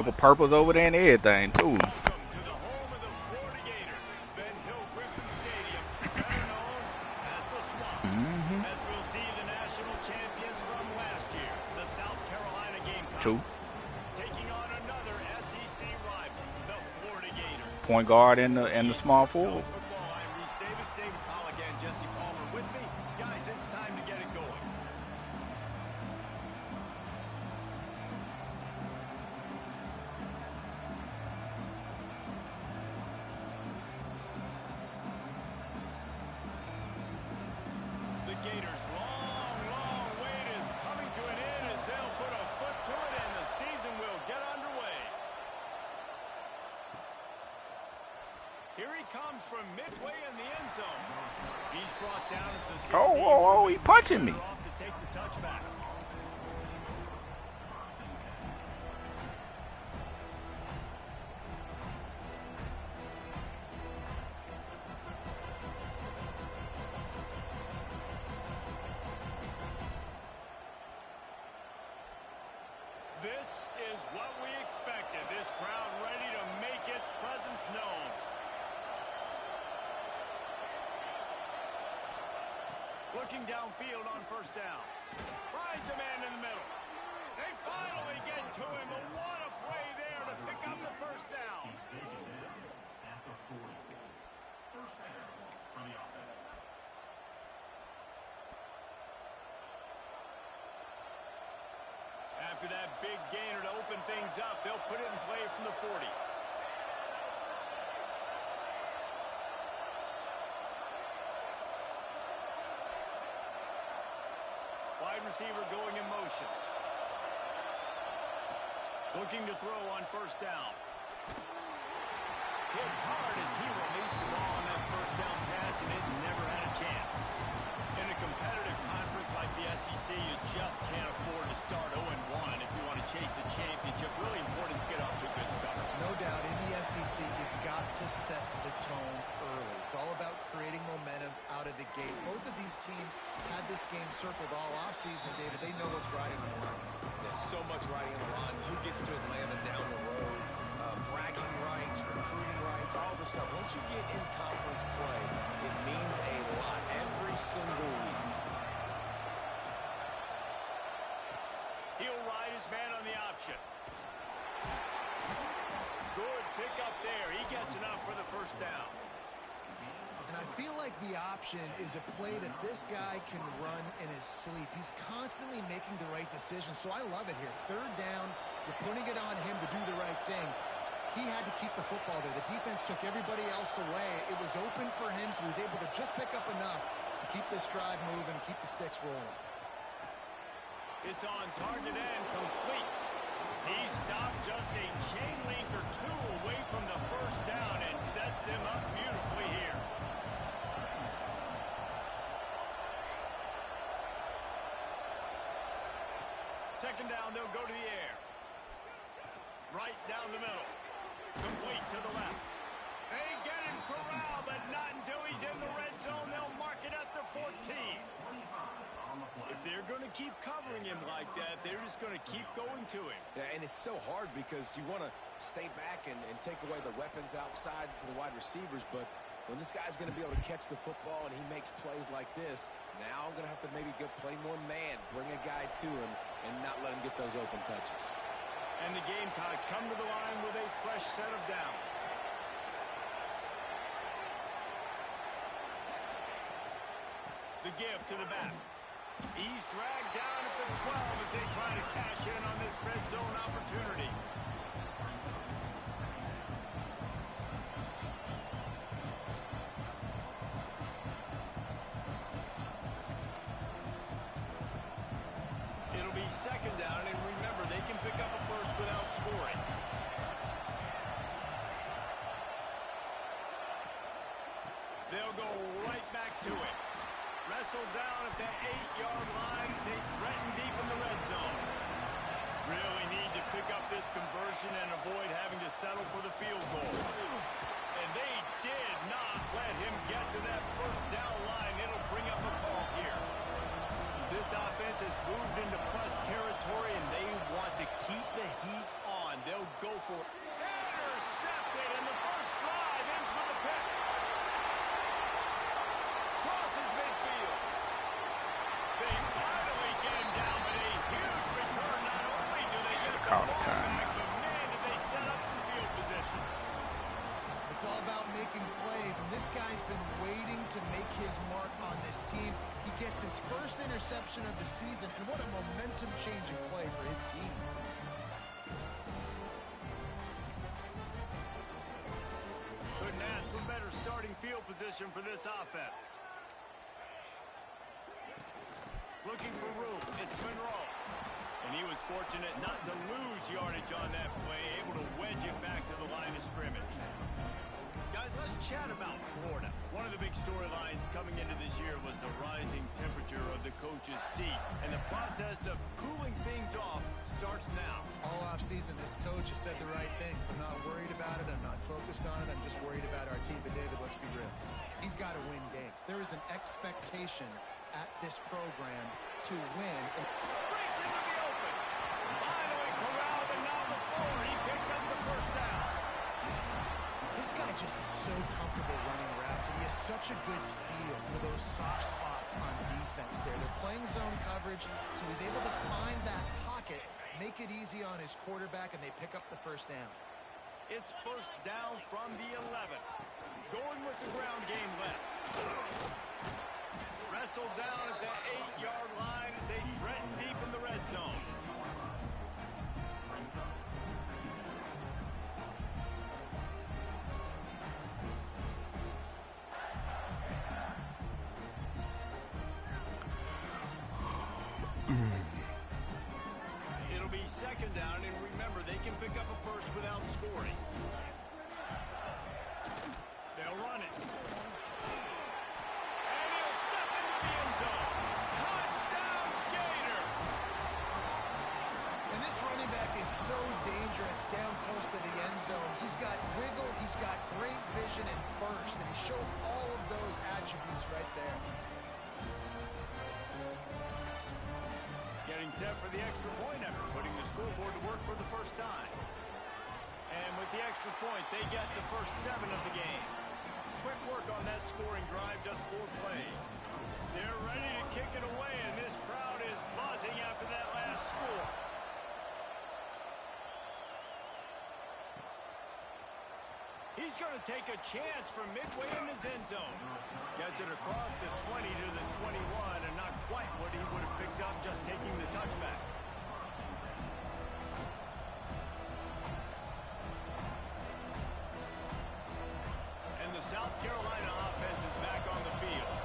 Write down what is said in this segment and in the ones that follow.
Couple purples over there and everything too. Welcome to the home of the Florida Gators, Ben Hill Griffin Stadium, better known as the Swamp. As we'll see the national champions from last year, the South Carolina Gamecocks, True. taking on another SEC rival, the Florida Gators. Point guard and the small forward. Football, I'm Reese Davis, David Pollock, and Jesse Palmer with me. Guys, it's time to get it going. The Gators' long wait is coming to an end as they'll put a foot to it and the season will get underway. Here he comes from midway in the end zone. He's brought down at the 16. Oh, he punching me. Off to take the touchback. This is what we expected. This crowd ready to make its presence known. Looking downfield on first down. Finds a man in the middle. They finally get to him. But what a play there to pick up the first down. After that big gainer to open things up, they'll put it in play from the 40. Wide receiver going in motion. Looking to throw on first down. Hit hard as he released the ball on that first down pass, and it never had a chance. In a competitive conference like the SEC, you just can't afford to start 0-1 if you want to chase a championship. Really important to get off to a good start. No doubt, in the SEC, you've got to set the tone early. It's all about creating momentum out of the gate. Both of these teams had this game circled all offseason, David. They know what's riding on the line. There's so much riding on the line. Who gets to Atlanta down the road? Bragging rights, recruiting rights, all this stuff. Once you get in conference play, it means a lot every single week. He'll ride his man on the option. Good pick up there. He gets enough for the first down. And I feel like the option is a play that this guy can run in his sleep. He's constantly making the right decision, so I love it here. Third down, you're putting it on him to do the right thing. He had to keep the football there. The defense took everybody else away. It was open for him, so he was able to just pick up enough to keep this drive moving, keep the sticks rolling. It's on target and complete. He stopped just a chain link or two away from the first down and sets them up beautifully here. Second down, they'll go to the air. Right down the middle. Complete to the left. They get him corralled, but not until he's in the red zone. They'll mark it at the 14. If they're going to keep covering him like that, they're just going to keep going to him. Yeah, and it's so hard because you want to stay back and take away the weapons outside to the wide receivers, but when this guy's going to be able to catch the football and he makes plays like this, now I'm going to have to maybe go play more man, bring a guy to him, and not let him get those open touches. And the Gamecocks come to the line with a fresh set of downs. The give to the back. He's dragged down at the 12 as they try to cash in on this red zone opportunity. It'll be second down, and remember, they can pick up a first without scoring. They'll go right back to it. Wrestled down at the 8-yard line as they threaten deep in the red zone. Really need to pick up this conversion and avoid having to settle for the field goal. And they did not let him get to that first down line. It'll bring up a call here. This offense has moved into plus territory, and they want to keep the heat on They'll go for it. Intercepted, and the first drive ends with a pick. Crosses midfield. They finally get him down, but a huge return. Not only do they get the ball back, but man, did they set up some field position. It's all about making plays, and this guy's been waiting to make his mark on this team. He gets his first interception of the season, and what a momentum-changing play for his team. Couldn't ask for better starting field position for this offense. Looking for room, it's Monroe. And he was fortunate not to lose yardage on that play, able to wedge it back to the line of scrimmage. Guys, let's chat about Florida. One of the big storylines coming into this year was the rising temperature of the coach's seat. And the process of cooling things off starts now. All offseason, this coach has said the right things. I'm not worried about it. I'm not focused on it. I'm just worried about our team. But, David, let's be real. He's got to win games. There is an expectation at this program to win. Breaks into the open. Finally corralled, and now before he picks up the first down. This guy just is so comfortable running routes, and he has such a good feel for those soft spots on defense there. They're playing zone coverage, so he's able to find that pocket, make it easy on his quarterback, and they pick up the first down. It's first down from the 11. Going with the ground game left. Wrestled down at the 8-yard line as they threaten deep in the red zone. It'll be second down, and remember, they can pick up a first without scoring. They'll run it. And he'll step into the end zone. Touchdown, Gator! And this running back is so dangerous down close to the end zone. He's got wiggle, he's got great vision and burst, and he showed all of those attributes right there. Getting set for the extra point effort, putting the scoreboard to work for the first time. And with the extra point, they get the first 7 of the game. Quick work on that scoring drive, just 4 plays. They're ready to kick it away, and this crowd is buzzing after that last score. He's going to take a chance from midway in his end zone. Gets it across the 20 to the 21, and not quite what he would have picked up just taking the touchback. And the South Carolina offense is back on the field.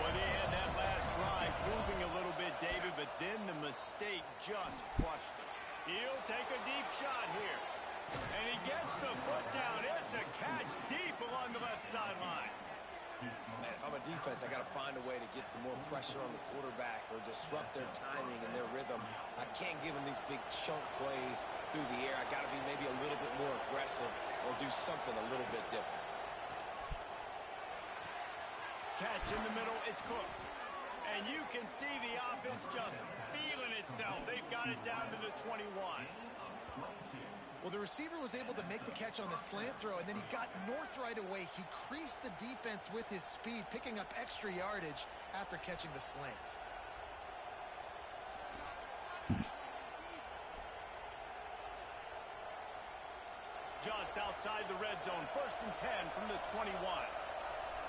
Well, they had that last drive moving a little bit, David, but then the mistake just crushed them. He'll take a deep shot here. And he gets the foot down. It's a catch deep along the left sideline. Man, if I'm a defense, I got to find a way to get some more pressure on the quarterback or disrupt their timing and their rhythm. I can't give them these big chunk plays through the air. I got to be maybe a little bit more aggressive or do something a little bit different. Catch in the middle. It's Cook. And you can see the offense just feeling itself. They've got it down to the 21. Well, the receiver was able to make the catch on the slant throw, and then he got north right away. He creased the defense with his speed, picking up extra yardage after catching the slant. Just outside the red zone, 1st and 10 from the 21.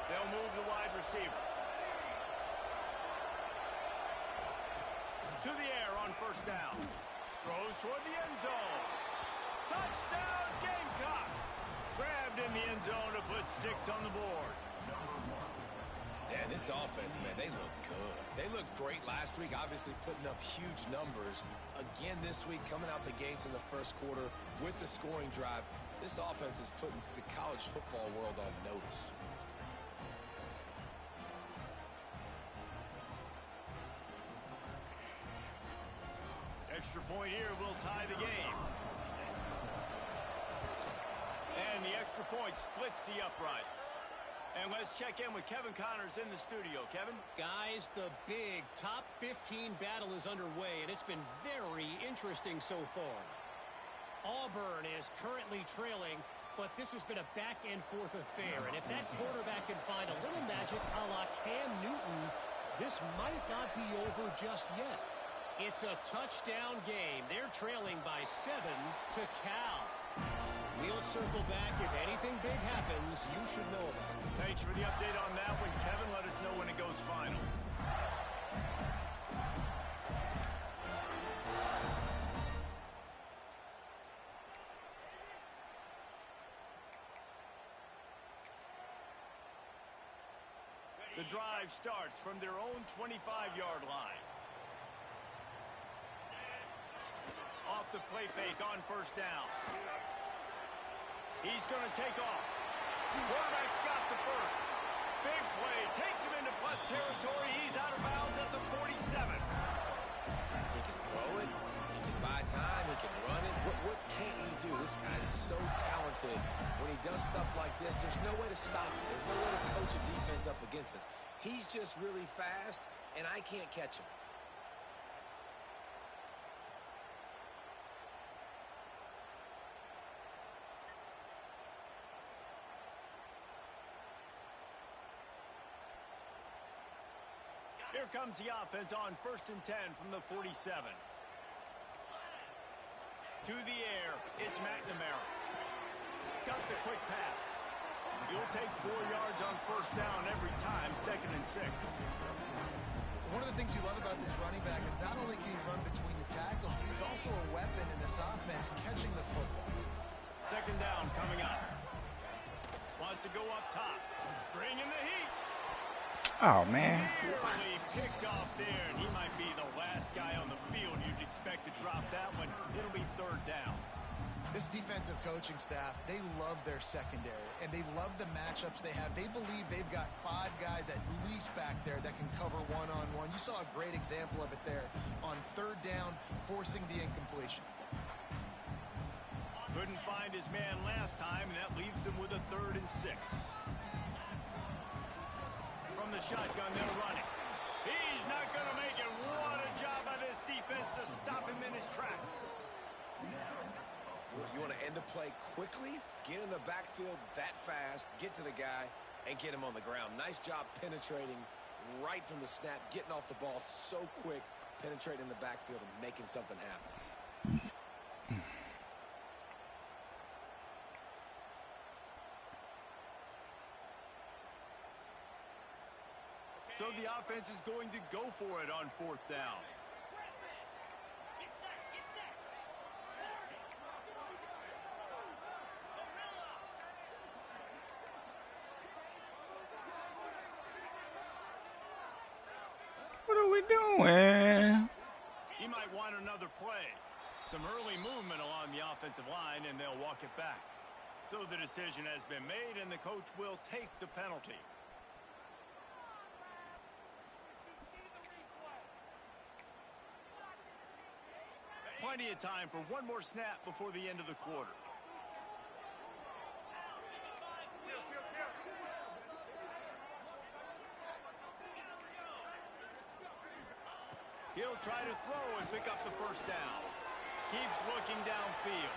They'll move the wide receiver. To the air on 1st down. Throws toward the end zone. Touchdown, Gamecocks! Grabbed in the end zone to put 6 on the board. Yeah, this offense, man, they look good. They looked great last week, obviously putting up huge numbers. Again this week, coming out the gates in the first quarter with the scoring drive. This offense is putting the college football world on notice. Extra point here will tie the game. And the extra point splits the uprights. And let's check in with Kevin Connors in the studio. Kevin? Guys, the big top 15 battle is underway, and it's been very interesting so far. Auburn is currently trailing, but this has been a back-and-forth affair. And if that quarterback can find a little magic a la Cam Newton, this might not be over just yet. It's a touchdown game. They're trailing by 7 to Cal. We'll circle back. If anything big happens, you should know about it. Thanks for the update on that one, Kevin. Let us know when it goes final. The drive starts from their own 25-yard line. Off the play fake on first down. He's going to take off. Quarterback's got the first. Big play. Takes him into plus territory. He's out of bounds at the 47. He can throw it. He can buy time. He can run it. What can't he do? This guy's so talented. When he does stuff like this, there's no way to stop him. There's no way to coach a defense up against us. He's just really fast, and I can't catch him. Here comes the offense on 1st and 10 from the 47. To the air, it's McNamara. Got the quick pass. You'll take 4 yards on first down every time, 2nd and 6. One of the things you love about this running back is not only can he run between the tackles, but he's also a weapon in this offense catching the football. 2nd down coming up. Wants to go up top. Bring in the heat. Oh, man. Nearly picked off there, and he might be the last guy on the field you'd expect to drop that one. It'll be 3rd down. This defensive coaching staff, they love their secondary, and they love the matchups they have. They believe they've got 5 guys at least back there that can cover one-on-one. You saw a great example of it there on 3rd down, forcing the incompletion. Couldn't find his man last time, and that leaves him with a 3rd and 6. From the shotgun, they'll run it. He's not going to make it. What a job by this defense to stop him in his tracks. You want to end the play quickly, get in the backfield that fast, get to the guy, and get him on the ground. Nice job penetrating right from the snap, getting off the ball so quick, penetrating the backfield and making something happen. So the offense is going to go for it on 4th down. What are we doing? He might want another play. Some early movement along the offensive line, and they'll walk it back. So the decision has been made, and the coach will take the penalty. Plenty of time for one more snap before the end of the quarter. He'll try to throw and pick up the first down. Keeps looking downfield.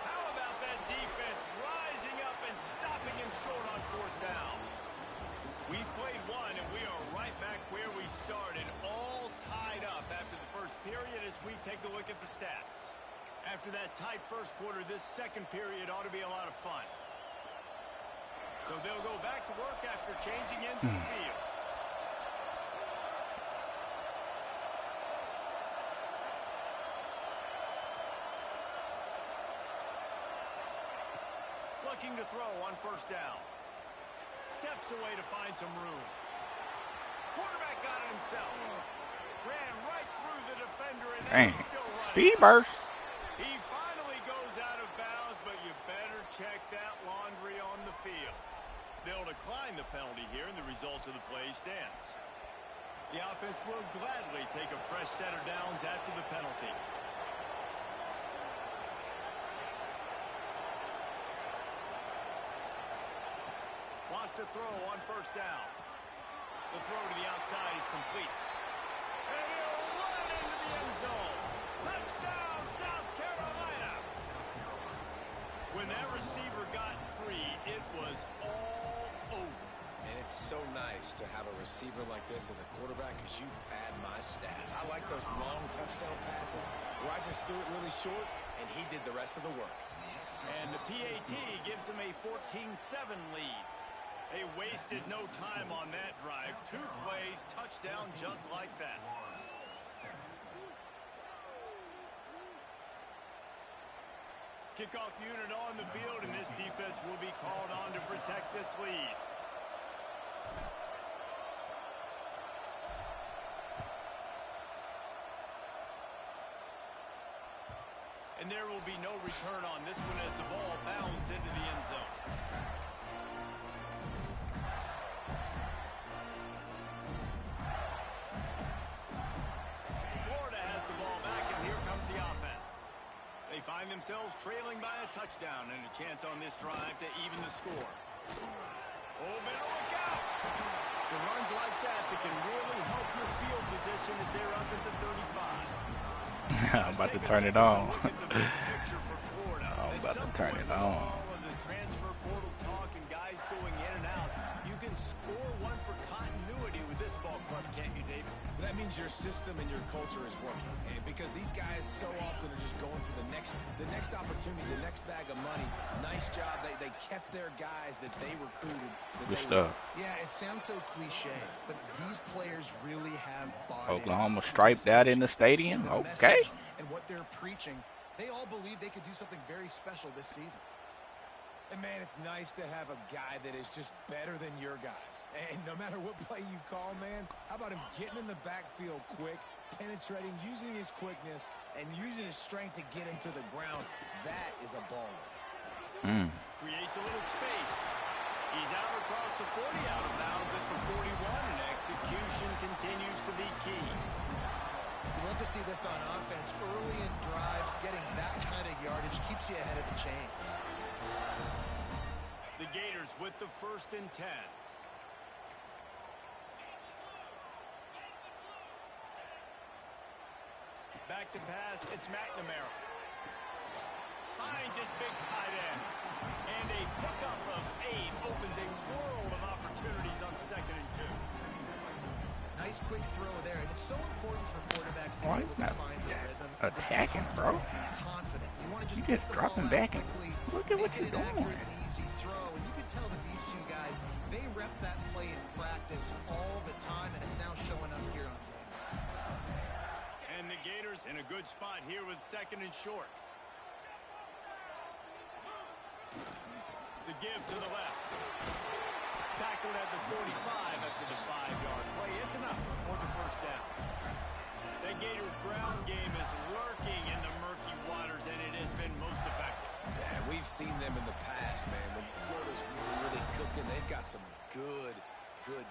How about that defense rising up and stopping him short on 4th down? We've played one, and we are right back where we started, all tied up after the first period as we take a look at the stats. After that tight first quarter, this second period ought to be a lot of fun. So they'll go back to work after changing into the field. Looking to throw on first down. Steps away to find some room. Quarterback got it himself. Ran right through the defender, and now he's still running. Speed burst. He finally goes out of bounds, but you better check that laundry on the field. They'll decline the penalty here, and the result of the play stands. The offense will gladly take a fresh set of downs after the penalty. Wants to throw on first down. The throw to the outside is complete. And he'll run it into the end zone. Touchdown, South Carolina. When that receiver got free, it was all over. And it's so nice to have a receiver like this as a quarterback because you pad my stats. I like those long touchdown passes where I just threw it really short and he did the rest of the work. And the PAT gives them a 14-7 lead. They wasted no time on that drive. 2 plays, touchdown just like that. Kickoff unit on the field, and this defense will be called on to protect this lead. And there will be no return on this one as the ball bounds into the end zone. Florida has the ball back, and here comes the offense. They find themselves trailing by a touchdown and a chance on this drive to even the score. Oh, better look out! It's runs like that can really help your field position as they're up at the 35. I'm about to turn it on. I'm about to turn it on. All of the transfer portal talk and guys going in and out, you can score one for continuity with this ball club, can't you, David? That means your system and your culture is working, and because these guys so often are just going for the next opportunity, the next bag of money. Nice job. They kept their guys that they recruited. Good stuff. Yeah, it sounds so cliche, but these players really have bought Oklahoma striped that in the stadium. Okay. And what they're preaching, they all believe they could do something very special this season. And, man, it's nice to have a guy that is just better than your guys. And no matter what play you call, man, how about him getting in the backfield quick, penetrating, using his quickness, and using his strength to get him to the ground? That is a baller. Creates a little space. He's out across the 40, out of bounds at the 41, and execution continues to be key. You love to see this on offense. Early in drives, getting that kind of yardage keeps you ahead of the chains. The Gators with the 1st and 10. Back to pass, it's McNamara. Finds his big tight end. And a pickup of 8 opens a world of opportunities on 2nd and 2. Nice quick throw there, and it's so important for quarterbacks to Why be able to find the rhythm. attacking, bro? Confident. You want to You just just dropping back and look at what you're doing. Easy throw, and you can tell that these two guys, they rep that play in practice all the time, and it's now showing up here on game. And the Gators in a good spot here with 2nd and short. The give to the left. Tackled at the 45 after the 5-yard play. It's enough for the 1st down. The Gator ground game is lurking in the murky waters, and it has been most effective. Yeah, we've seen them in the past, man. When Florida's really cooking, they've got some good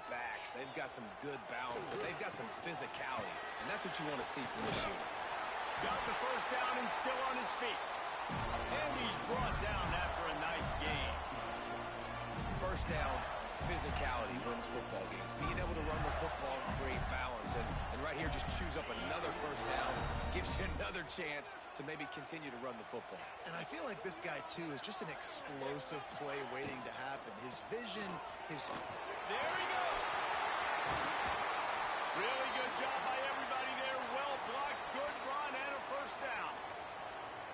backs. They've got some good balance, but they've got some physicality, and that's what you want to see from this unit. Got the 1st down and still on his feet. And he's brought down after a nice game. 1st down, physicality wins football games. Being able to run the football and create balance. And right here, just choose up another 1st down. Gives you another chance to maybe continue to run the football. And I feel like this guy, too, is just an explosive play waiting to happen. His vision, his... There he goes. Really good job by everybody there. Well blocked, good run, and a 1st down.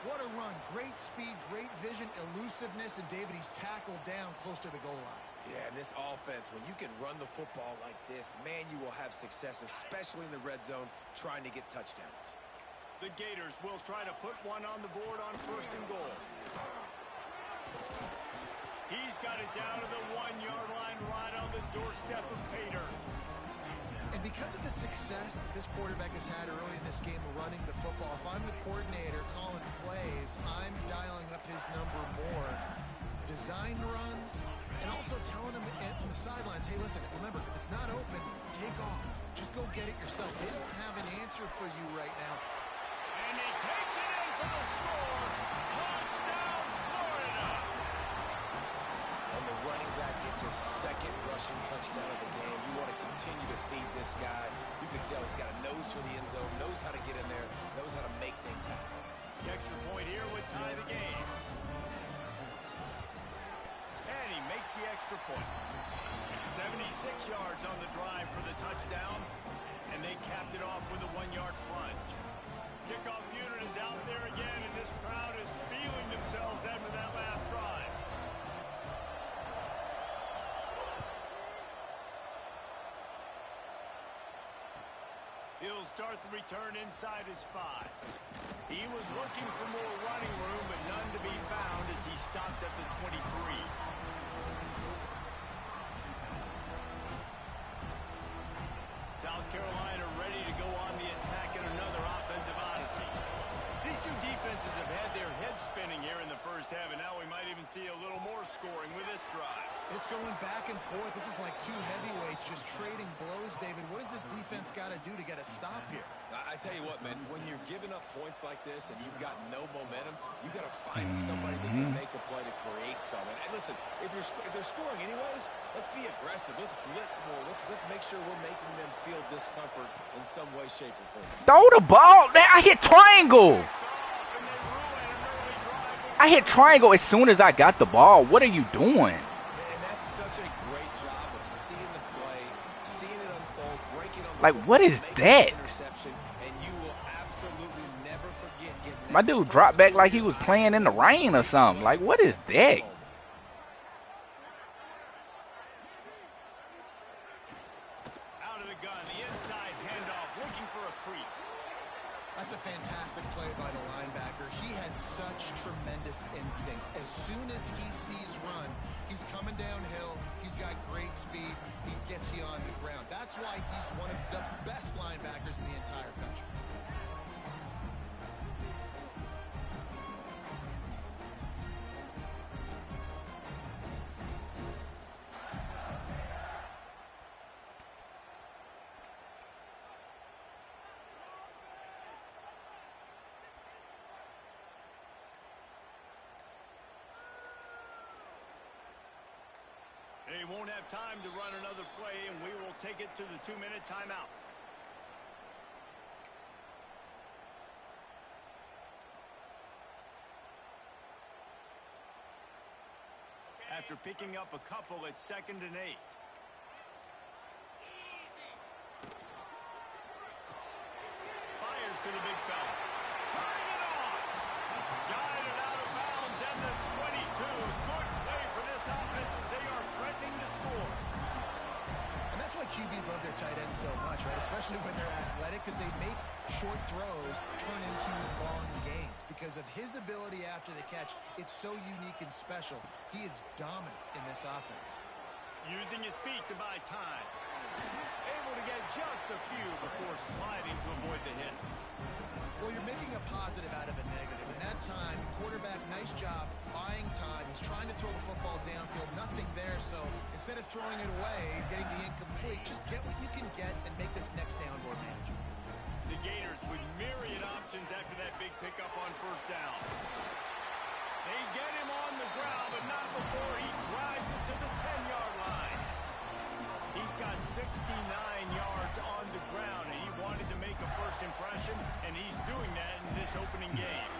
What a run. Great speed, great vision, elusiveness, and David, he's tackled down close to the goal line. Yeah, and this offense, when you can run the football like this, man, you will have success, especially in the red zone, trying to get touchdowns. The Gators will try to put one on the board on 1st and goal. He's got it down to the 1-yard line, right on the doorstep of Pater. And because of the success that this quarterback has had early in this game running the football, if I'm the coordinator calling plays, I'm dialing up his number more. Design runs, and also telling him on the sidelines, hey, listen, remember, if it's not open, take off. Just go get it yourself. They don't have an answer for you right now. And he takes it in for the score. Touchdown, Florida. And the running back gets his 2nd rushing touchdown of the game. You want to continue continue to feed this guy. You can tell he's got a nose for the end zone, knows how to get in there, knows how to make things happen. The extra point here would tie the game. And he makes the extra point. 76 yards on the drive for the touchdown, and they capped it off with a 1-yard plunge. Kickoff unit is out there again, and this crowd is feeling themselves after that last drive. He'll start the return inside his 5. He was looking for more running room, but none to be found as he stopped at the 23. South Carolina ready to go on the attack in another offensive odyssey. These two defenses have had their heads spinning here in the first half, and now we might even see a little more scoring with this drive. It's going back and forth. This is like two heavyweights just trading blows, David. What does this defense got to do to get a stop here? I tell you what, man, when you're giving up points like this and you've got no momentum, you got to find somebody that can make a play to create something. And listen, if they're scoring anyways, let's be aggressive. Let's blitz more. Let's make sure we're making them feel discomfort in some way, shape, or form. Throw the ball. I hit triangle. I hit triangle as soon as I got the ball. What are you doing? And that's such a great job of seeing the play, seeing it unfold, breaking on the Like, what is that? interception, and you will absolutely never forget getting My dude dropped back like he was playing in the rain or something. Like, what is that? Out of the gun, the inside handoff, looking for a crease. That's a fantastic play by the linebacker. He has such tremendous instincts. As soon as he sees run, he's coming downhill. He's got great speed. He gets you on the ground. That's why he's one of the best linebackers in the entire country. They won't have time to run another play, and we will take it to the 2-minute timeout. After picking up a couple at 2nd and 8. Fires to the big fella. Turning it on. Guided out of bounds at the 22. Good play for this offense as they are threatening to score. And that's why QBs love their tight ends so much, right? Especially when they're athletic, because they make short throws turn into long gains. Because of his ability after the catch, it's so unique and special. He is dominant in this offense. Using his feet to buy time. Able to get just a few before sliding to avoid the hits. Well, you're making a positive out of a negative. In that time, quarterback, nice job buying time. He's trying to throw the football downfield. Nothing there, so instead of throwing it away, getting the incomplete, just get what you can get and make this next down more manageable. The Gators with myriad options after that big pickup on 1st down. They get him on the ground, but not before he drives it to the 10-yard line. He's got 69 yards on the ground, and he wanted to make a first impression, and he's doing that in this opening game.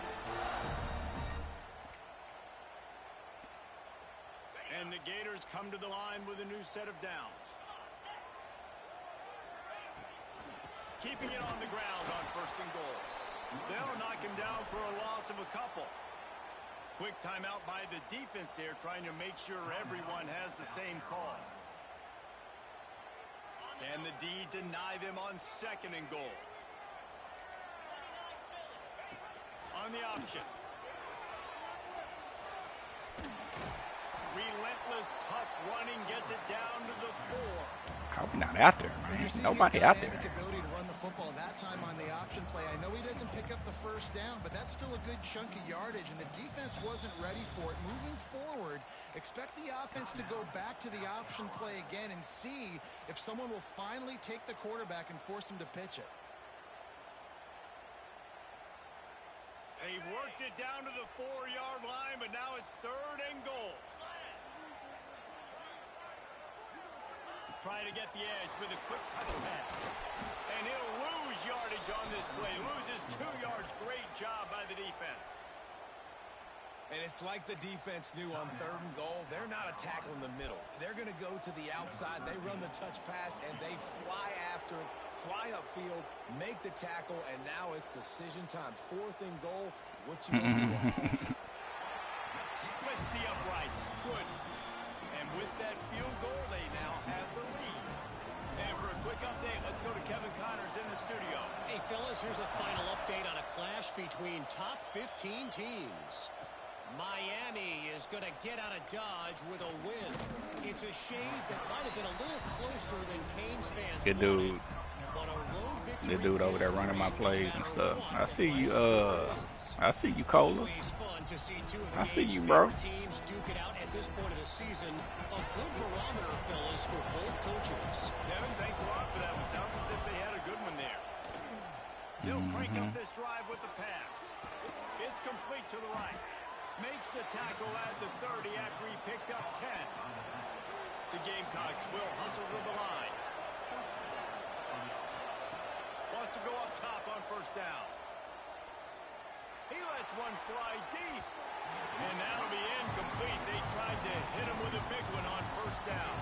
And the Gators come to the line with a new set of downs. Keeping it on the ground on 1st and goal. They'll knock him down for a loss of a couple. Quick timeout by the defense there, trying to make sure everyone has the same call. Can the D deny them on 2nd and goal? On the option. Relentless, tough running gets it down to the 4. How we not out there, man? Nobody out there. Ability to run the football that time on the option play. I know he doesn't pick up the 1st down, but that's still a good chunk of yardage, and the defense wasn't ready for it. Moving forward, expect the offense to go back to the option play again and see if someone will finally take the quarterback and force him to pitch it. They worked it down to the 4-yard line, but now it's 3rd and goal. trying to get the edge with a quick touch pass. And he'll lose yardage on this play. Loses 2 yards. Great job by the defense. And it's like the defense knew on 3rd and goal. They're not a tackle in the middle. They're going to go to the outside. They run the touch pass, and they fly after it, fly upfield, make the tackle, and now it's decision time. 4th and goal. What you going to do offense? Splits the uprights. Good. And with that field goal, they now have the lead. And for a quick update, let's go to Kevin Connors in the studio. Hey, fellas, here's a final update on a clash between top 15 teams. Miami is going to get out of Dodge with a win. It's a shave that might have been a little closer than Canes fans Good dude. Good dude over there running my plays and stuff. I see you, Cola. I see you, bro. Teams duke it out at this point of the season. A good barometer, fellas, for both coaches. Kevin, thanks a lot for that one. Sounds as if they had a good one there. They'll crank up this drive with the pass. It's complete to the right. Makes the tackle at the 30 after he picked up 10. The Gamecocks will hustle to the line. Wants to go up top on 1st down. He lets one fly deep. And that'll be incomplete. They tried to hit him with a big one on 1st down.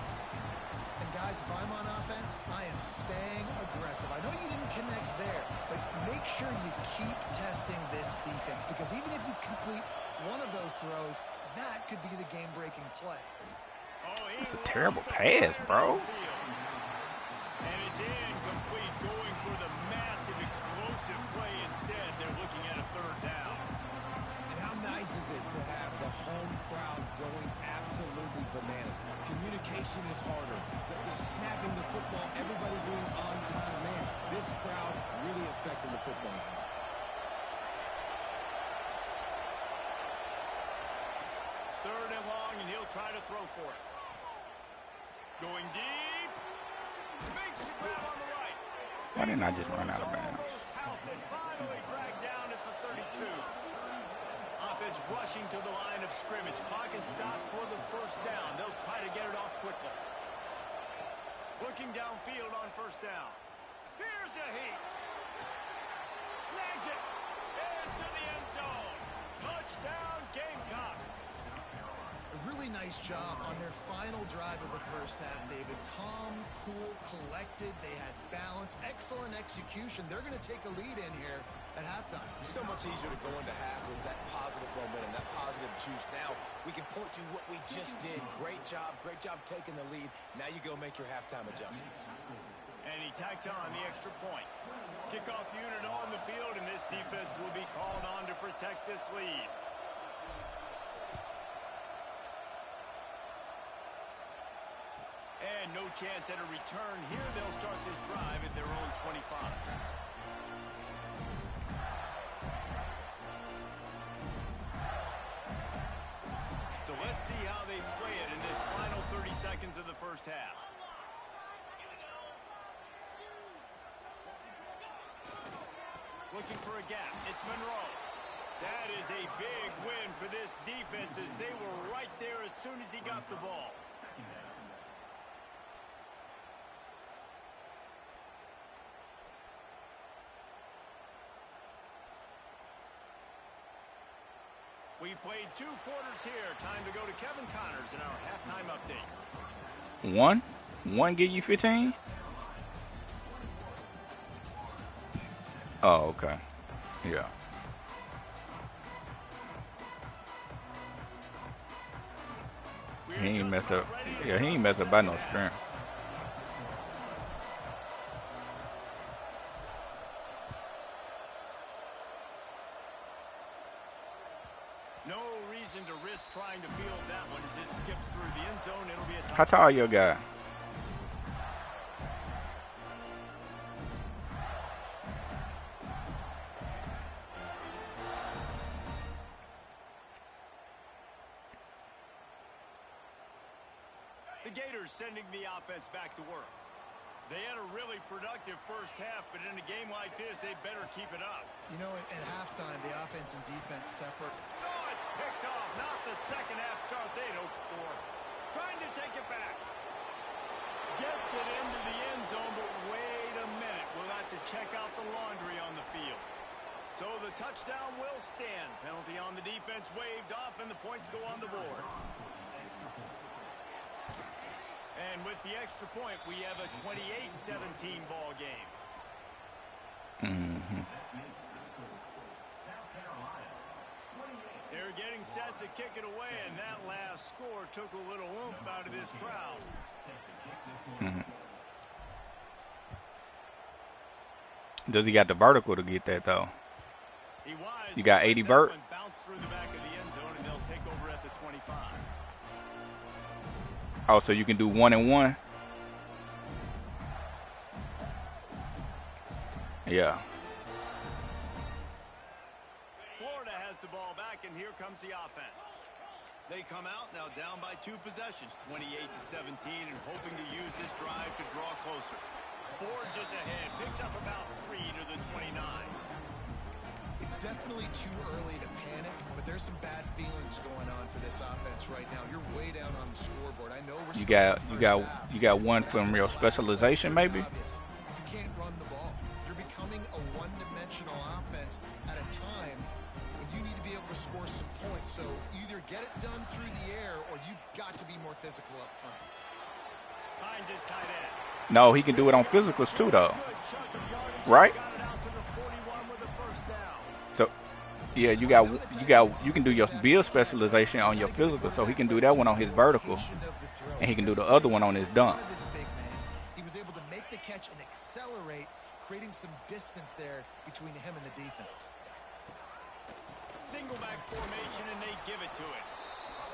And guys, if I'm on offense, I am staying aggressive. I know you didn't connect there, but make sure you keep testing this defense, because even if you complete one of those throws, that could be the game-breaking play. It's a terrible pass, bro. And it's incomplete, going for the massive explosive play instead. They're looking at a 3rd down. And how nice is it to have the home crowd going absolutely bananas? Communication is harder. They're snapping the football, everybody being on time. Man, this crowd really affecting the football game. 3rd and long, and he'll try to throw for it. Going deep. Makes the grab on the right. Why didn't I just run out of bounds? Housed and finally dragged down at the 32. Offense rushing to the line of scrimmage. Clock is stopped for the 1st down. They'll try to get it off quickly. Looking downfield on 1st down. Here's a heat. Snags it. Into the end zone. Touchdown, Gamecocks. A really nice job on their final drive of the 1st half, David. Calm, cool, collected. They had balance. Excellent execution. They're going to take a lead in here at halftime. It's so much easier to go into half with that positive momentum, that positive juice. Now we can point to what we just did. Great job taking the lead. Now you go make your halftime adjustments. And he tacks on the extra point. Kickoff unit on the field, and this defense will be called on to protect this lead. And no chance at a return here. They'll start this drive at their own 25. So let's see how they play it in this final 30 seconds of the 1st half. Looking for a gap. It's Monroe. That is a big win for this defense, as they were right there as soon as he got the ball. We've played 2 quarters here. Time to go to Kevin Connors in our halftime update. One give you 15? Oh, okay. Yeah. He ain't mess up. Yeah, he ain't mess up by no strength. No reason to risk trying to field that one as it skips through the end zone. It'll be a touchdown. How tall your guy? The Gators sending the offense back to work. They had a really productive 1st half, but in a game like this, they better keep it up. You know, at halftime, the offense and defense separate. Oh, it's picked off. Not the 2nd half start they'd hoped for. Trying to take it back. Gets it into the end zone, but wait a minute. We'll have to check out the laundry on the field. So the touchdown will stand. Penalty on the defense waved off, and the points go on the board. And with the extra point, we have a 28-17 ball game. They're getting set to kick it away, and that last score took a little oomph out of this crowd. Does he got the vertical to get that, though? You got 80 vert? Bounce through the back of the end zone, and they'll take over at the 25. Oh, so you can do 1 and 1? Yeah. Florida has the ball back, and here comes the offense. They come out now down by 2 possessions, 28-17, and hoping to use this drive to draw closer. Forges ahead, picks up about 3 to the 29. It's definitely too early to panic, but there's some bad feelings going on for this offense right now. You're way down on the scoreboard. I know we're you got one from your specialization, maybe? You can't run the ball. You're becoming a one-dimensional offense at a time when you need to be able to score some points. So either get it done through the air or you've got to be more physical up front. Finds his tight end. No, he can do it on physicals too, though. Right? So, yeah, you can do your build specialization on your physical, so he can do that one on his vertical, and he can do the other one on his dunk. He was able to make the catch and accelerate, creating some distance there between him and the defense. Single back formation, and they give it to it.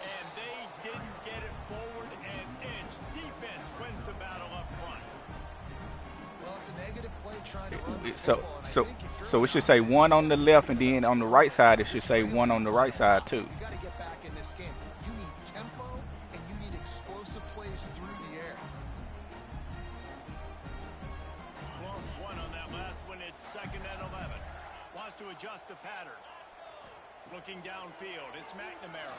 And they didn't get it forward an inch. Defense wins the battle up front. Well, it's a negative play trying to run the So football, so it should say 1 on the left, and then on the right side it should say 1 on the right side too. You got to get back in this game. You need tempo and you need explosive plays through the air. Lost 1 on that last one. It's 2nd and 11. Wants to adjust the pattern. Looking downfield, it's McNamara.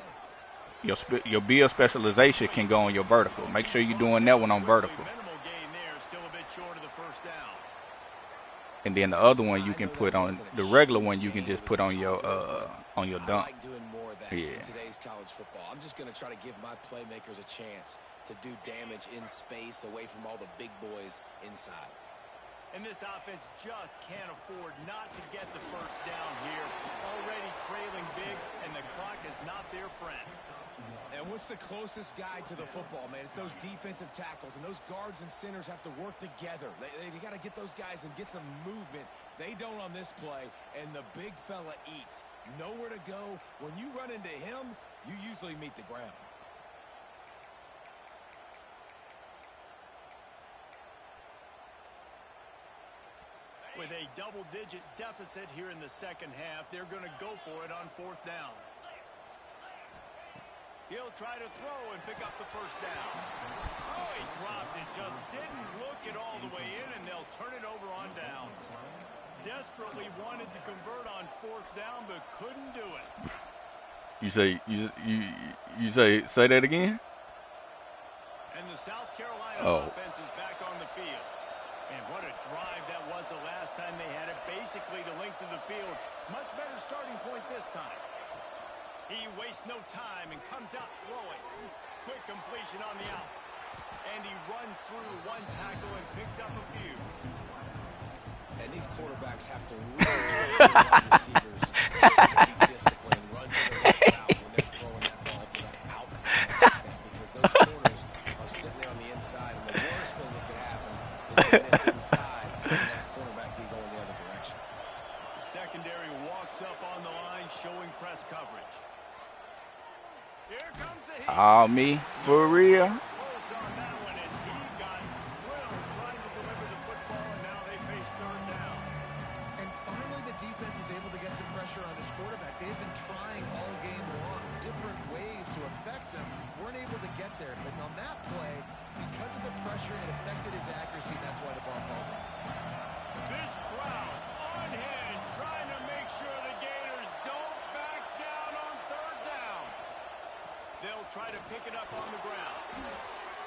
Your build specialization can go on your vertical. Make sure you're doing that one on vertical. Minimal gain there, still a bit short of the first down. And then the other one you can put on the regular one. You can just put on your dunk. I like doing more of that Yeah. in today's college football. I'm just going to try to give my playmakers a chance to do damage in space away from all the big boys inside. And this offense just can't afford not to get the first down here. Already trailing big, and the clock is not their friend. And what's the closest guy to the football, man? It's those defensive tackles, and those guards and centers have to work together. They got to get those guys and get some movement. They don't on this play, and the big fella eats. Nowhere to go. When you run into him, you usually meet the ground. With a double-digit deficit here in the second half, they're going to go for it on 4th down. He'll try to throw and pick up the first down. Oh, he dropped it. Just didn't look it all the way in, and they'll turn it over on downs. Desperately wanted to convert on 4th down, but couldn't do it. You say that again? And the South Carolina offense is back on the field. And what a drive that was the last time they had it. Basically the length of the field. Much better starting point this time. He wastes no time and comes out throwing. Quick completion on the out. And he runs through 1 tackle and picks up a few. And these quarterbacks have to really trust their wide receivers to be disciplined, run to the right route when they're throwing that ball to the outside like that, because those corners are sitting there on the inside, and the worst thing that could happen is to miss inside and that quarterback can go in the other direction. The secondary walks up on the line, showing press coverage. Here comes the heat. Me for real. Close on that one as he got drilled trying to deliver the football, and now they face 3rd down. And finally the defense is able to get some pressure on this quarterback. They've been trying all game long, different ways to affect him. Weren't able to get there. But on that play, because of the pressure, it affected his accuracy, and that's why the ball falls in. This crowd unhinged, trying to make sure the Gators don't back down on 3rd down. They'll try to pick it up on the ground.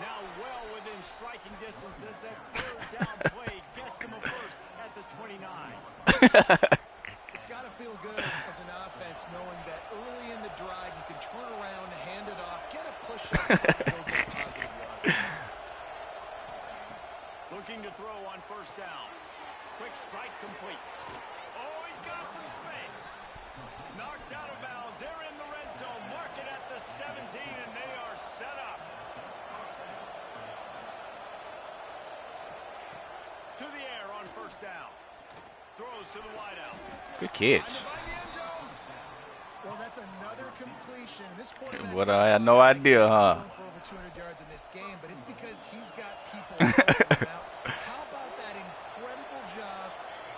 Now well within striking distance as that third down play gets him a first at the 29. It's got to feel good as an offense knowing that early in the drive you can turn around, hand it off, get a push up and go get positive yardage. Looking to throw on first down. Quick strike complete. Oh, he's got some space. Knocked out of bounds. They're in the red zone. Mark it at the 17, and they are set up. To the air on first down. Throws to the wideout. Good catch. Well, that's another completion. This quarterback. What I had no idea, huh? For over 200 yards in this game, but it's because he's got people helping him out. How about that incredible job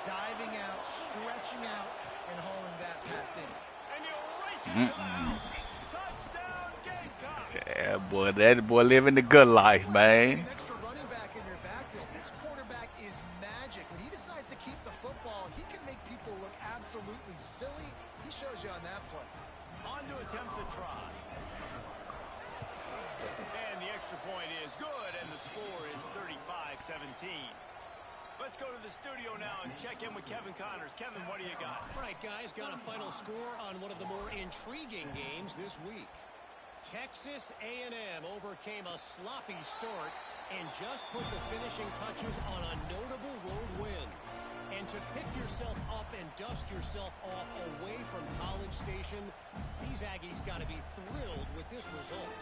diving out, stretching out, and hauling that pass in? And you race it to the house. Touchdown, Gamecock. Yeah, boy, that boy living the good life, man. An extra running back in your backfield. This quarterback is magic. When he decides to keep the football, he can make people look absolutely silly. He shows you on that play. On to attempt to try. And the extra point is good, and the score is 35-17. Let's go to the studio now and check in with Kevin Connors. Kevin, what do you got? All right, guys, got a final score on one of the more intriguing games this week. Texas A&M overcame a sloppy start and just put the finishing touches on a notable road win. And to pick yourself up and dust yourself off away from College Station, these Aggies got to be thrilled with this result.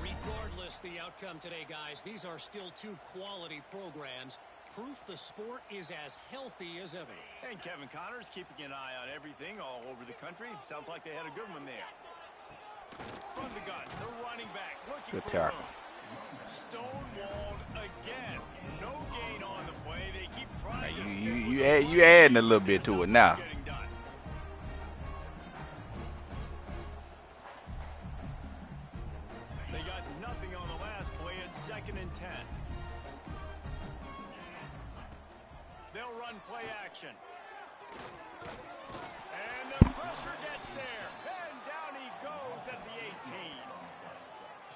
Regardless the outcome today, guys, these are still two quality programs. Proof the sport is as healthy as ever. And Kevin Connors keeping an eye on everything all over the country. Sounds like they had a good one there. From the gun, the running back looking Good for tackle. room. Stonewalled again. No gain on the play. They keep trying to stick with the You adding a little bit to it now. getting done. They got nothing on the last play. It's 2nd and 10. They'll run play action. And the pressure gets there. And down he goes at the 18.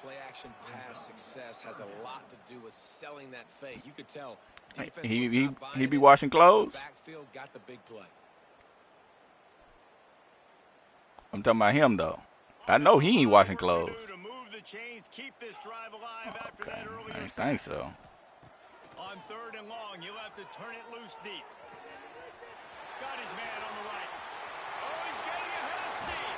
Play action pass success has a lot to do with selling that fake. You could tell defense was He not buying be it. washing clothes. Backfield got the big play. I'm talking about him though. I know he ain't washing clothes. To move the chains, keep this drive alive after Okay, that earlier I sack. think so. On 3rd and long, you'll have to turn it loose deep. Got his man on the right. Oh, he's getting ahead of steam.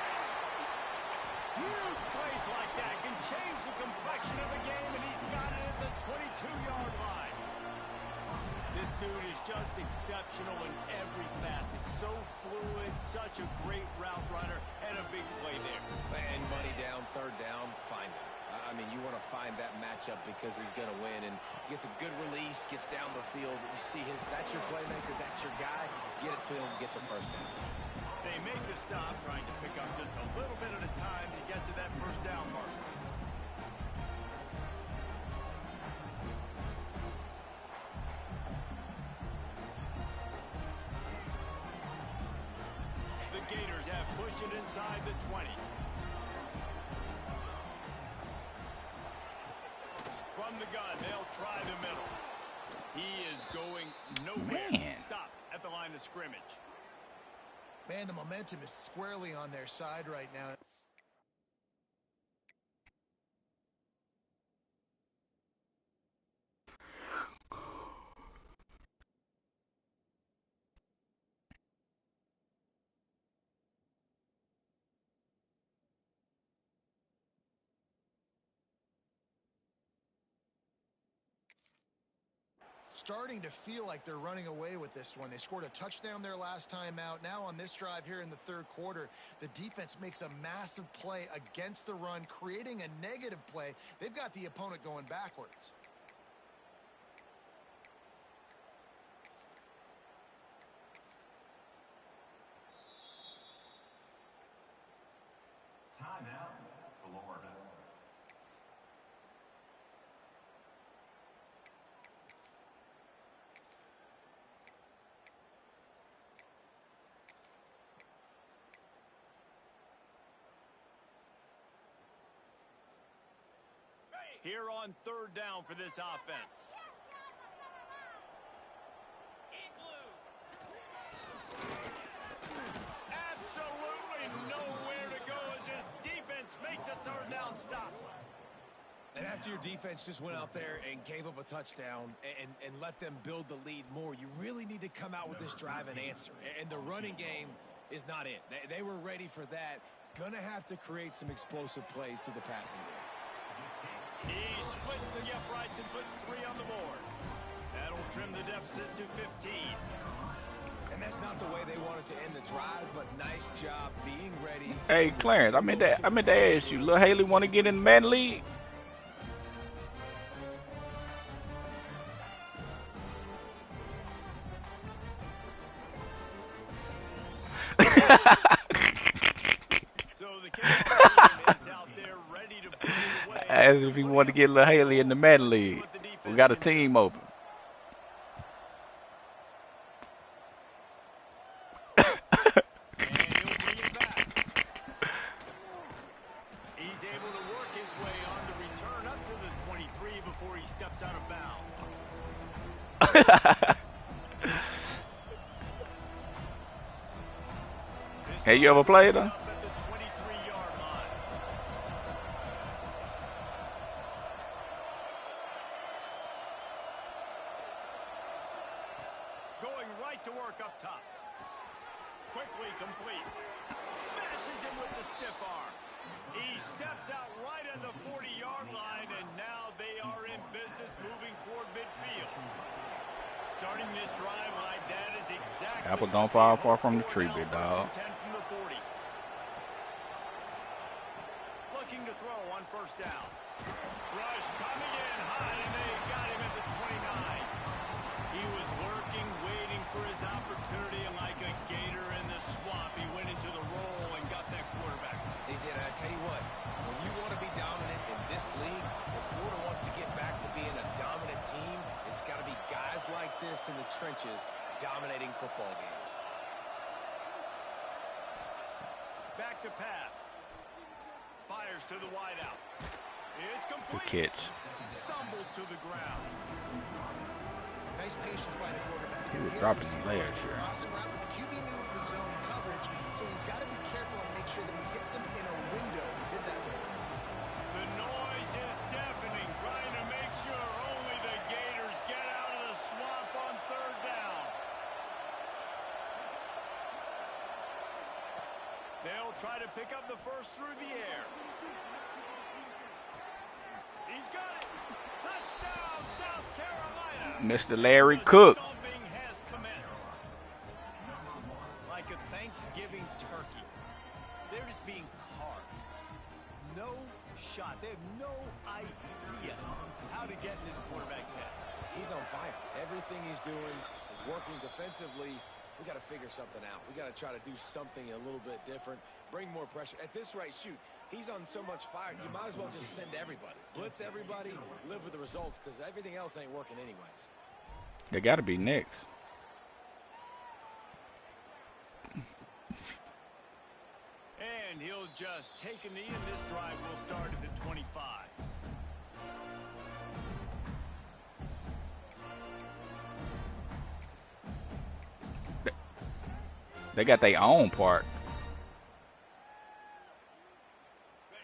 Huge plays like that can change the complexion of the game, and he's got it at the 22-yard line. This dude is just exceptional in every facet. So fluid, such a great route runner, and a big play there. And money down, 3rd down, find him. I mean, you want to find that matchup because he's going to win, and gets a good release, gets down the field. You see that's your playmaker, that's your guy. Get it to him, get the first down. They make the stop, trying to pick up just a little bit at a time to get to that first down mark. The Gators have pushed it inside the 20. From the gun, they'll try the middle. He is going nowhere. Man. Stop at the line of scrimmage. Man, the momentum is squarely on their side right now. Starting to feel like they're running away with this one. They scored a touchdown their last time out. Now on this drive here in the 3rd quarter, the defense makes a massive play against the run, creating a negative play. They've got the opponent going backwards. Timeout, Florida. here on third down for this offense. Absolutely nowhere to go as his defense makes a third down stop. And after your defense just went out there and gave up a touchdown and let them build the lead more, you really need to come out with this drive and answer. And the running game is not it. They were ready for that. Gonna have to create some explosive plays through the passing game. He splits the uprights and puts 3 on the board. That'll trim the deficit to 15. And that's not the way they wanted to end the drive, but nice job being ready. Hey, Clarence, I meant to ask you, Lil Haley want to get in the man league? So the kickoff is out there ready to put it away. As if he want to get Lil Haley in the man league. We got a team open. And he'll bring it back. He's able to work his way on to return up to the 23 before he steps out of bounds. Hey, you ever played her? Up at the 23-yard line. Going right to work up top. Quickly complete. Smashes him with the stiff arm. He steps out right at the 40-yard line, and now they are in business moving toward midfield. Starting this drive like that is exactly... Apple don't fall far from the tree, big dog. 10 from the 40. Looking to throw on first down. Rush coming in high, and they got him at the 29. He was lurking, waiting for his opportunity, and like a gator in the swamp, he went into the roll and got that quarterback. He did, and I tell you what, when you want to be dominant in this league, if Florida wants to get back to being a dominant team, it's got to be guys like this in the trenches dominating football games. Back to pass. Fires to the wideout. It's complete. Good catch. Stumbled to the ground. Nice patience by the quarterback. He was Here's dropping the the layers here. crossing route, but the QB knew it was zone coverage, so he's got to be careful and make sure that he hits him in a window. He did that well. The noise is deafening, trying to make sure only the Gators get out of the swamp on third down. They'll try to pick up the first through the air. He's got it. Touchdown, South Carolina. Mr. Larry Cook. The stomping has commenced. Like a Thanksgiving turkey. They're just being carved. No shot. They have no idea how to get in this quarterback's head. He's on fire. Everything he's doing is working defensively. We got to figure something out. We got to try to do something a little bit different. Bring more pressure. At this rate, shoot, he's on so much fire, you might as well just send everybody. Blitz everybody, live with the results, because everything else ain't working anyways. They got to be next. And he'll just take a knee, and this drive will start at the 25. They got their own part.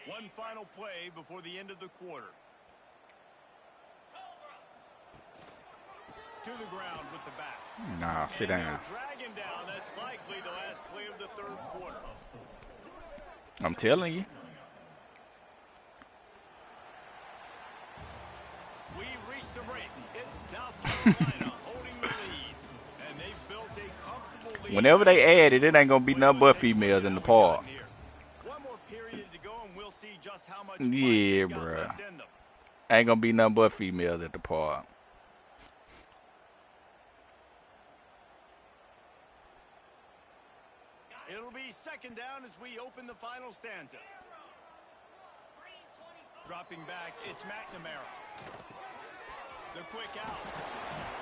One final play before the end of the quarter. To the ground with the back. Nah, sit down. Drag him down. That's likely the last play of the third quarter. I'm telling you. We've reached the break. It's South Carolina holding the lead. And they've built a comfortable lead. Whenever they add it, it ain't going to be nothing but females in the park. One more period to go, and we'll see just how much Yeah, fight they got bruh. left in them. Ain't going to be nothing but females at the park. It'll be second down as we open the final stanza. Dropping back, it's McNamara. The quick out.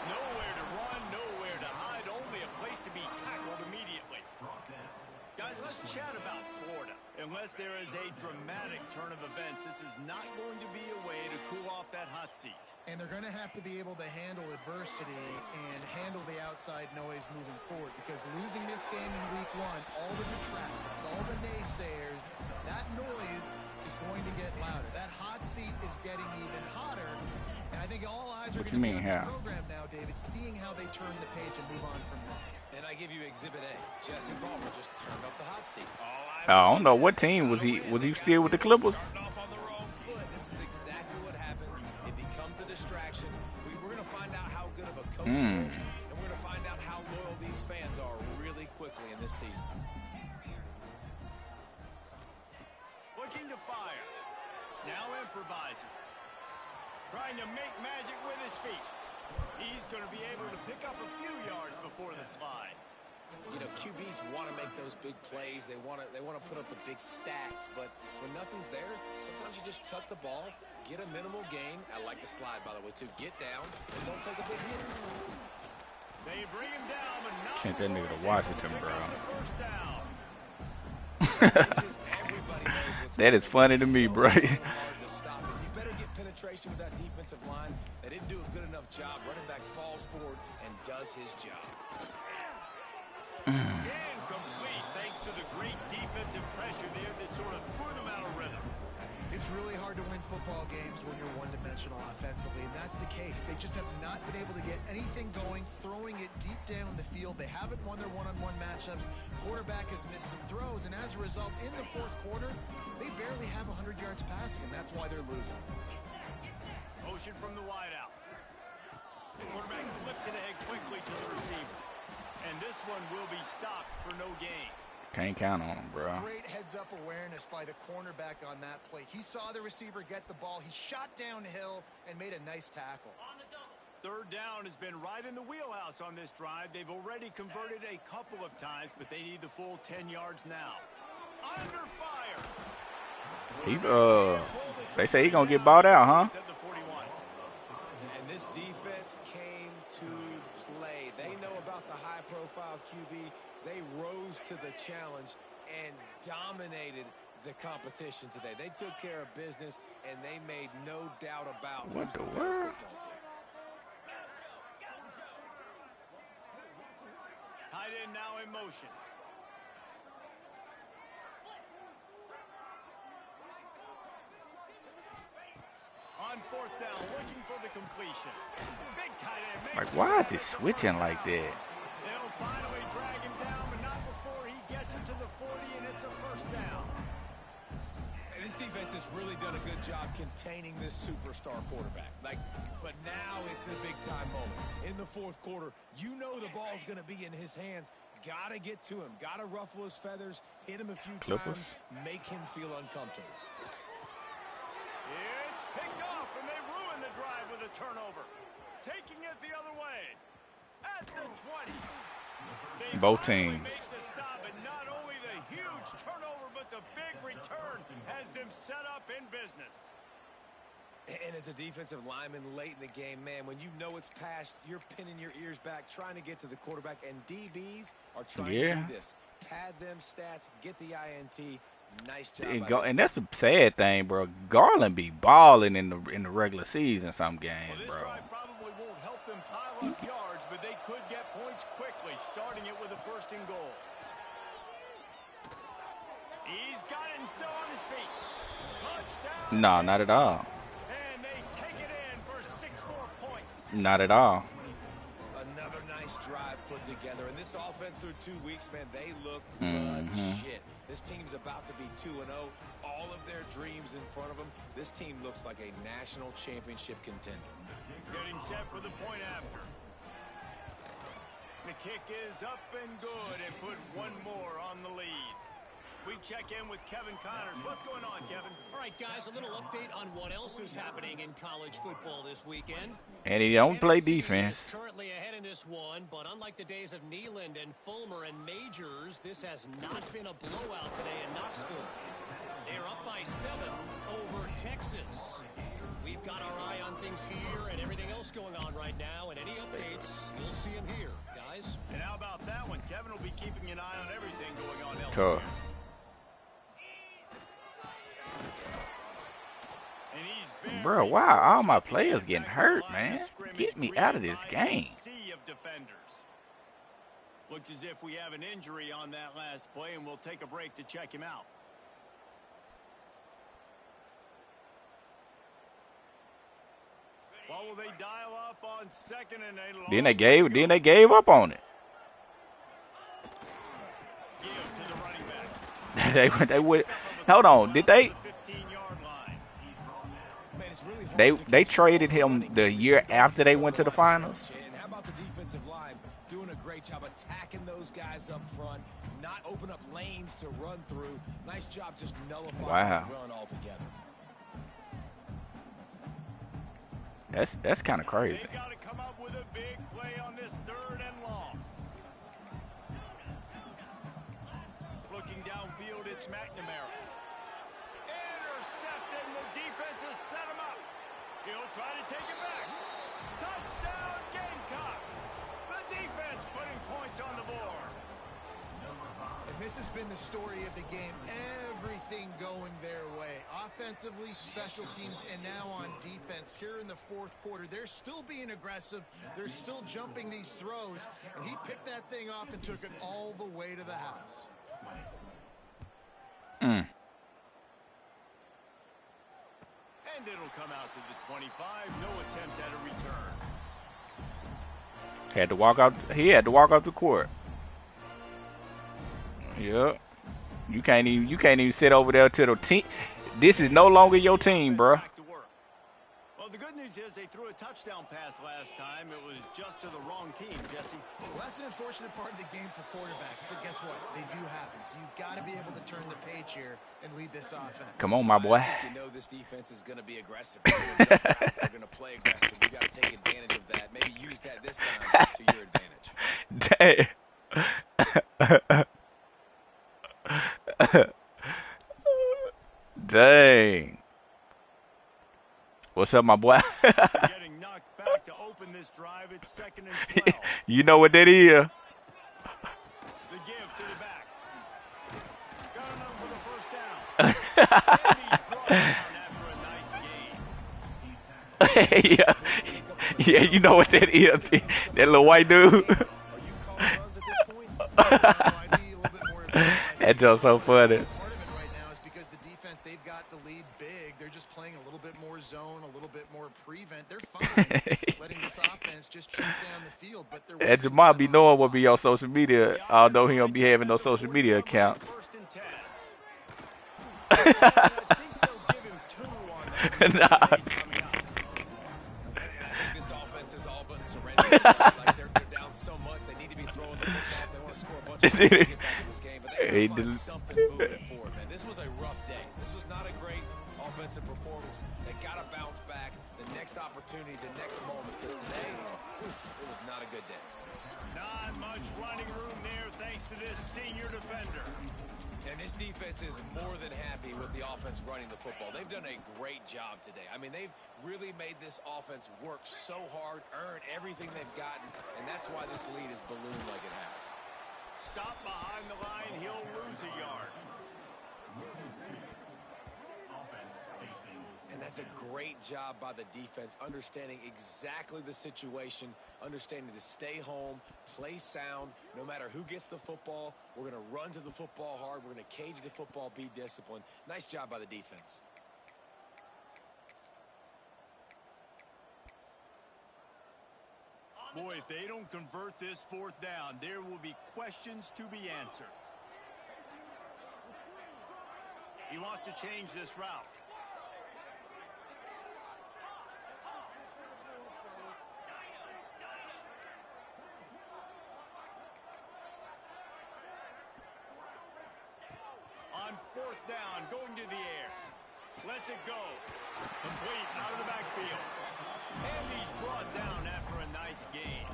Nowhere to run, nowhere to hide, only a place to be tackled immediately. Guys, let's chat about Florida. Unless there is a dramatic turn of events, this is not going to be a way to cool that hot seat. And they're going to have to be able to handle adversity and handle the outside noise moving forward, because losing this game in week 1, all the detractors, all the naysayers, that noise is going to get louder. That hot seat is getting even hotter. And I think all eyes are going to be on this program now, David, seeing how they turn the page and move on from this. And I give you Exhibit A. Jesse Palmer just turned up the hot seat. I don't know what team was he still with the Clippers? Starting off on the wrong foot. This is exactly what happens. It becomes a distraction. We're going to find out how good of a coach he is, and we're going to find out how loyal these fans are really quickly in this season. Looking to fire. Now improvising. Trying to make magic with his feet. He's going to be able to pick up a few yards before the slide. You know, QBs want to make those big plays. They want to put up the big stats. But when nothing's there, sometimes you just tuck the ball, get a minimal gain. I like the slide, by the way, too. Get down and don't take a big hit. They bring him down, but not Sent that nigga to Washington, bro. First down. That is funny to me, bro. You better get penetration with that defensive line. They didn't do a good enough job. Running back falls forward and does his job. Incomplete, thanks to the great defensive pressure there that sort of threw them out of rhythm. It's really hard to win football games when you're one-dimensional offensively, and that's the case. They just have not been able to get anything going, throwing it deep down the field. They haven't won their one-on-one matchups. Quarterback has missed some throws, and as a result, in the fourth quarter, they barely have 100 yards passing, and that's why they're losing. Motion from the wideout. The quarterback flips it ahead quickly to the receiver. And this one will be stopped for no gain. Can't count on him, bro. Great heads-up awareness by the cornerback on that play. He saw the receiver get the ball. He shot downhill and made a nice tackle. Third down has been right in the wheelhouse on this drive. They've already converted a couple of times, but they need the full 10 yards now. Under fire. They say he's going to get bought out, huh? And this defense came to play. They know about the high-profile QB. They rose to the challenge and dominated the competition today. They took care of business, and they made no doubt about what the football team. Tight end now in motion. On fourth down, looking for the completion. Big tight end makes like, why is he switching like that? They'll finally drag him down, but not before he gets it to the 40, and it's a first down. And this defense has really done a good job containing this superstar quarterback. But now it's the big-time moment. In the fourth quarter, you know the ball's going to be in his hands. Got to get to him. Got to ruffle his feathers, hit him a few times, make him feel uncomfortable. It's picked off, and they ruin the drive with a turnover. Taking it the other way. At the 20. They both teams. make the stop, and not only the huge turnover, but the big return has them set up in business. And as a defensive lineman late in the game, man, when you know it's past, you're pinning your ears back, trying to get to the quarterback, and DBs are trying to do this. Pad them stats, get the INT. Nice job. And that's the sad thing, bro. Garland be balling in the regular season some games, this bro. drive probably won't help them pile up yards, but they could get points quickly, starting it with a first and goal. He's got it and still on his feet. Touchdown. No, not at all. And they take it in for 6 more points. Not at all. Another nice drive put together. And this offense through 2 weeks, man, they look shit. This team's about to be 2-0. All of their dreams in front of them. This team looks like a national championship contender. Getting set for the point after. The kick is up and good and put one more on the lead. We check in with Kevin Connors. What's going on, Kevin? All right, guys, a little update on what else is happening in college football this weekend. And he don't play defense. Currently ahead in this one, but unlike the days of Neyland and Fulmer and Majors, this has not been a blowout today in Knoxville. They are up by 7 over Texas. We've got our eye on things here and everything else going on right now, and any updates, you'll see them here, guys. And how about that one? Kevin will be keeping an eye on everything going on elsewhere. And he's Bro, why are all my players getting hurt, man? Get me out of this game. Looks as if we have an injury on that last play, and we'll take a break to check him out. Well, will they dial up on second and a long Then they gave up on it. give to the running back. they would. Hold on, did they? They traded him the year after they went to the finals. And how about the defensive line doing a great job attacking those guys up front, not open up lanes to run through. Nice job just nullifying the run altogether. That's kind of crazy. They've got to come up with a big play on this third and long. Looking downfield, it's McNamara. Intercepted, and the defense has set him up. He'll try to take it back. Touchdown, Gamecocks. The defense putting points on the board. And this has been the story of the game. Everything going their way. Offensively, special teams, and now on defense. Here in the fourth quarter, they're still being aggressive. They're still jumping these throws. And he picked that thing off and took it all the way to the house. And it'll come out to the 25. No attempt at a return. Had to walk out. He had to walk out the court. Yep. You can't even sit over there to the team. This is no longer your team, bro. Well, the good news is they threw a touchdown pass last time. It was just to the wrong team, Jesse. Well, that's an unfortunate part of the game for quarterbacks, but guess what? They do happen. So you've got to be able to turn the page here and lead this offense. Come on, my boy. You know this defense is going to be aggressive. They're going to play aggressive. You got to take advantage of that. Maybe use that this time to your advantage. Dang. What's up, my boy? Getting knocked back to open this drive. It's second and 12. You know what that is. The give to the back. Got enough for the first down. And he's brought down after a nice gain. Yeah, you know what that is. That little white dude. Are you calling runs at this point? That's just so funny. Part of it right now is because the defense, they've got the lead big. They're just playing a little bit more zone, a little bit more prevent. They're fine letting this offense just chip down the field. But they're And Jamal be knowing what be on social media, although he don't be having no social media accounts. First and 10. I think they'll give him 2 on that. Nah. I think this offense is all but surrendered. Like they're down so much, they need to be throwing the football. They want to score a bunch of points to get back in this game. But they got to find something moving forward, man. This was a rough day. This was not a great offensive performance. They got to bounce back. The next opportunity, the next moment. Because today, it was not a good day. Not much running room there thanks to this senior defender. And this defense is more than happy with the offense running the football. They've done a great job today. I mean, they've really made this offense work so hard, earn everything they've gotten, and that's why this lead is ballooned like it has. Stop behind the line, he'll lose a yard. And that's a great job by the defense, understanding exactly the situation, understanding to stay home, play sound. No matter who gets the football, we're going to run to the football hard. We're going to cage the football, be disciplined. Nice job by the defense. Boy, if they don't convert this fourth down, there will be questions to be answered. He wants to change this route. On fourth down, going to the air. Lets it go. Complete out of the backfield. And he's brought down after a nice gain.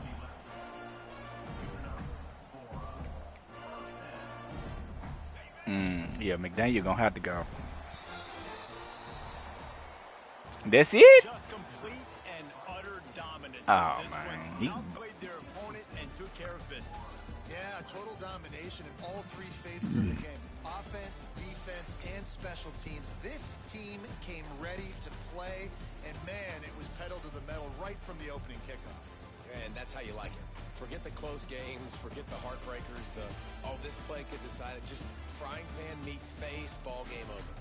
Yeah, McDaniel gonna have to go. That's it? Just complete and utter dominance. Oh, This man. one He- outplayed their opponent and took care of business. Yeah, total domination in all 3 phases of the game. Offense, defense, and special teams. This team came ready to play, and man, it was pedal to the metal right from the opening kickoff. And that's how you like it. Forget the close games, forget the heartbreakers, this play could decide it. Just frying pan meet face, ball game over.